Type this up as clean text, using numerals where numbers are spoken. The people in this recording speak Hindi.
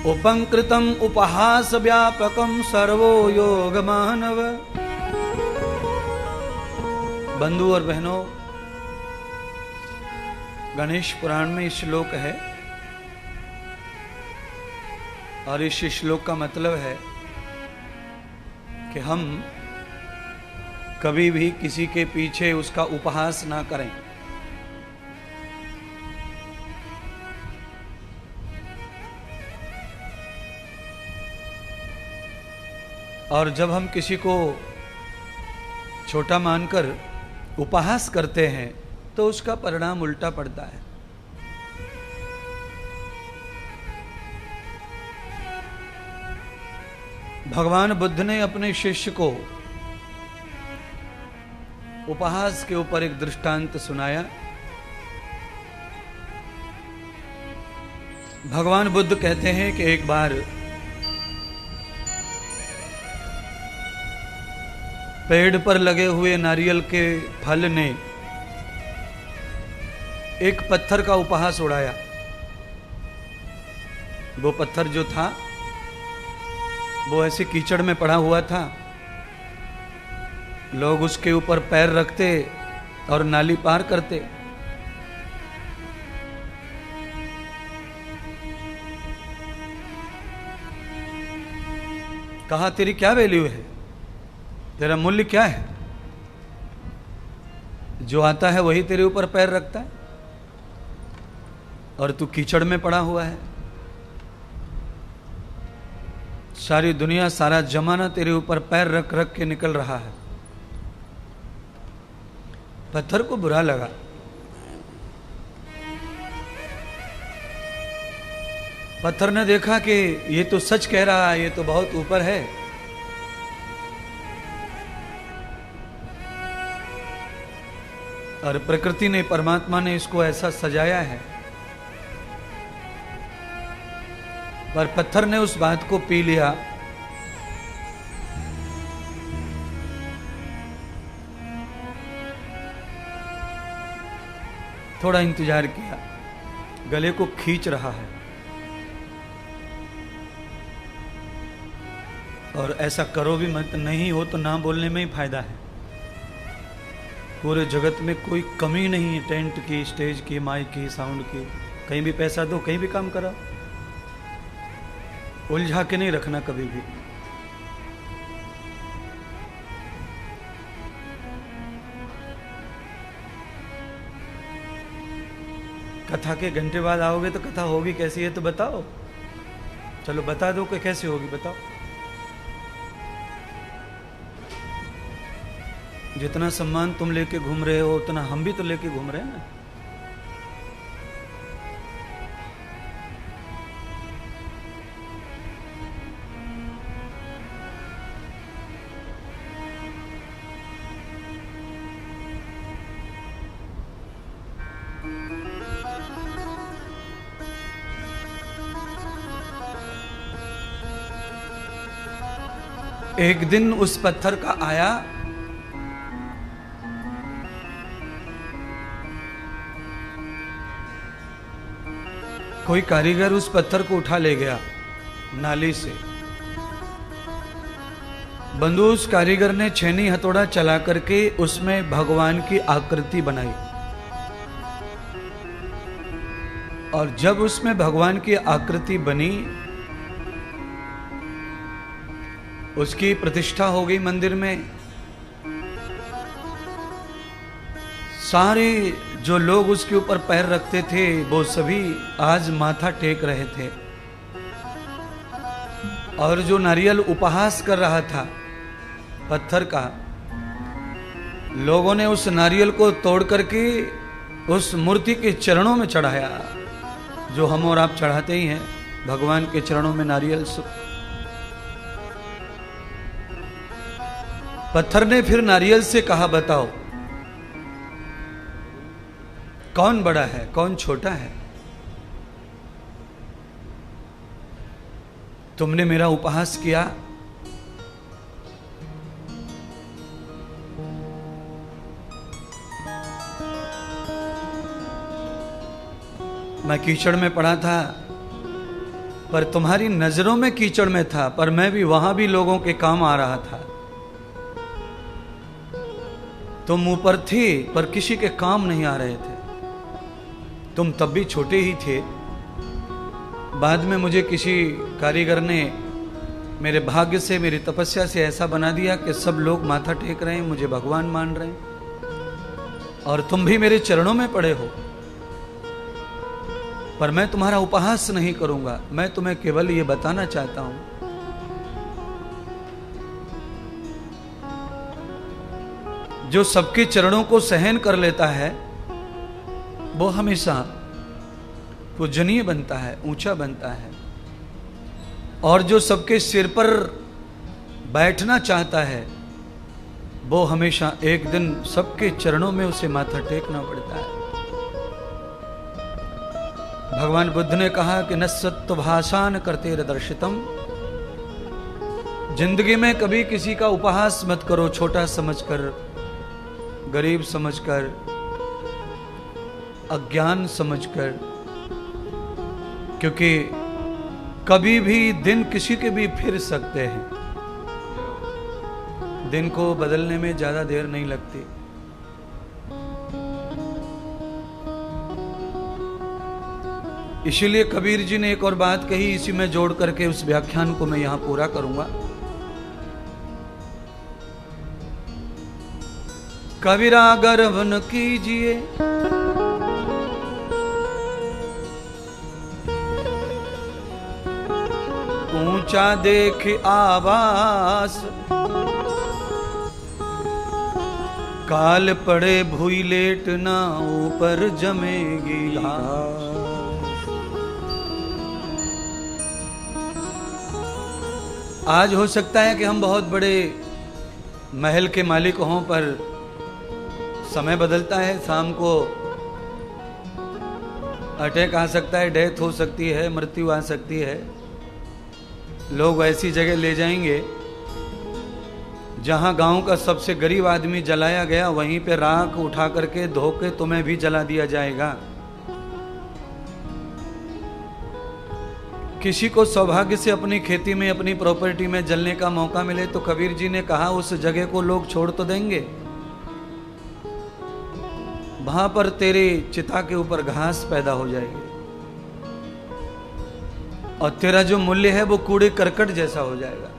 उपंकृतम उपहास व्यापकम सर्वो योग मानव। बंधु और बहनों, गणेश पुराण में श्लोक है और इस श्लोक का मतलब है कि हम कभी भी किसी के पीछे उसका उपहास ना करें। और जब हम किसी को छोटा मानकर उपहास करते हैं तो उसका परिणाम उल्टा पड़ता है। भगवान बुद्ध ने अपने शिष्य को उपहास के ऊपर एक दृष्टांत सुनाया। भगवान बुद्ध कहते हैं कि एक बार पेड़ पर लगे हुए नारियल के फल ने एक पत्थर का उपहास उड़ाया। वो पत्थर जो था वो ऐसे कीचड़ में पड़ा हुआ था, लोग उसके ऊपर पैर रखते और नाली पार करते। कहा, तेरी क्या वैल्यू है, तेरा मूल्य क्या है? जो आता है वही तेरे ऊपर पैर रखता है और तू कीचड़ में पड़ा हुआ है। सारी दुनिया, सारा जमाना तेरे ऊपर पैर रख रख के निकल रहा है। पत्थर को बुरा लगा। पत्थर ने देखा कि ये तो सच कह रहा है, ये तो बहुत ऊपर है। और प्रकृति ने, परमात्मा ने इसको ऐसा सजाया है। पर पत्थर ने उस बात को पी लिया। थोड़ा इंतजार किया, गले को खींच रहा है। और ऐसा करो भी मत, नहीं हो तो ना बोलने में ही फायदा है। पूरे जगत में कोई कमी नहीं है, टेंट की, स्टेज की, माइक की, साउंड की। कहीं भी पैसा दो, कहीं भी काम करो, उलझा के नहीं रखना कभी भी। कथा के घंटे बाद आओगे तो कथा होगी कैसी है तो बताओ। चलो बता दो कि कैसी होगी, बताओ। जितना सम्मान तुम लेके घूम रहे हो उतना हम भी तो लेके घूम रहे हैं ना। एक दिन उस पत्थर का आया कोई कारीगर, उस पत्थर को उठा ले गया नाली से। बंधु, उस कारीगर ने छेनी हथौड़ा चला करके उसमें भगवान की आकृति बनाई। और जब उसमें भगवान की आकृति बनी, उसकी प्रतिष्ठा हो गई मंदिर में। सारे जो लोग उसके ऊपर पैर रखते थे वो सभी आज माथा टेक रहे थे। और जो नारियल उपहास कर रहा था पत्थर का, लोगों ने उस नारियल को तोड़ करके उस मूर्ति के चरणों में चढ़ाया, जो हम और आप चढ़ाते ही हैं भगवान के चरणों में नारियल। पत्थर ने फिर नारियल से कहा, बताओ कौन बड़ा है, कौन छोटा है? तुमने मेरा उपहास किया, मैं कीचड़ में पड़ा था, पर तुम्हारी नजरों में कीचड़ में था, पर मैं भी वहां भी लोगों के काम आ रहा था। तुम ऊपर थे पर किसी के काम नहीं आ रहे थे। तुम तब भी छोटे ही थे। बाद में मुझे किसी कारीगर ने मेरे भाग्य से, मेरी तपस्या से ऐसा बना दिया कि सब लोग माथा टेक रहे हैं, मुझे भगवान मान रहे हैं, और तुम भी मेरे चरणों में पड़े हो। पर मैं तुम्हारा उपहास नहीं करूंगा, मैं तुम्हें केवल ये बताना चाहता हूं, जो सबके चरणों को सहन कर लेता है वो हमेशा पूजनीय बनता है, ऊंचा बनता है। और जो सबके सिर पर बैठना चाहता है वो हमेशा एक दिन सबके चरणों में उसे माथा टेकना पड़ता है। भगवान बुद्ध ने कहा कि न सत्व भाषान करते दर्शितम, जिंदगी में कभी किसी का उपहास मत करो, छोटा समझकर, गरीब समझकर, अज्ञान समझकर, क्योंकि कभी भी दिन किसी के भी फिर सकते हैं। दिन को बदलने में ज्यादा देर नहीं लगती। इसीलिए कबीर जी ने एक और बात कही, इसी में जोड़ करके उस व्याख्यान को मैं यहां पूरा करूंगा। कबीरा गर्व न कीजिए, ऊंचा देख आवास, काल पड़े भूई लेट ना ऊपर जमेगी घास। आज हो सकता है कि हम बहुत बड़े महल के मालिक हों, पर समय बदलता है। शाम को अटैक आ सकता है, डेथ हो सकती है, मृत्यु आ सकती है। लोग ऐसी जगह ले जाएंगे जहां गांव का सबसे गरीब आदमी जलाया गया, वहीं पे राख उठा करके धो के तुम्हें भी जला दिया जाएगा। किसी को सौभाग्य से अपनी खेती में, अपनी प्रॉपर्टी में जलने का मौका मिले तो कबीर जी ने कहा उस जगह को लोग छोड़ तो देंगे, वहां पर तेरे चिता के ऊपर घास पैदा हो जाएगी और तेरा जो मूल्य है वो कूड़े करकट जैसा हो जाएगा।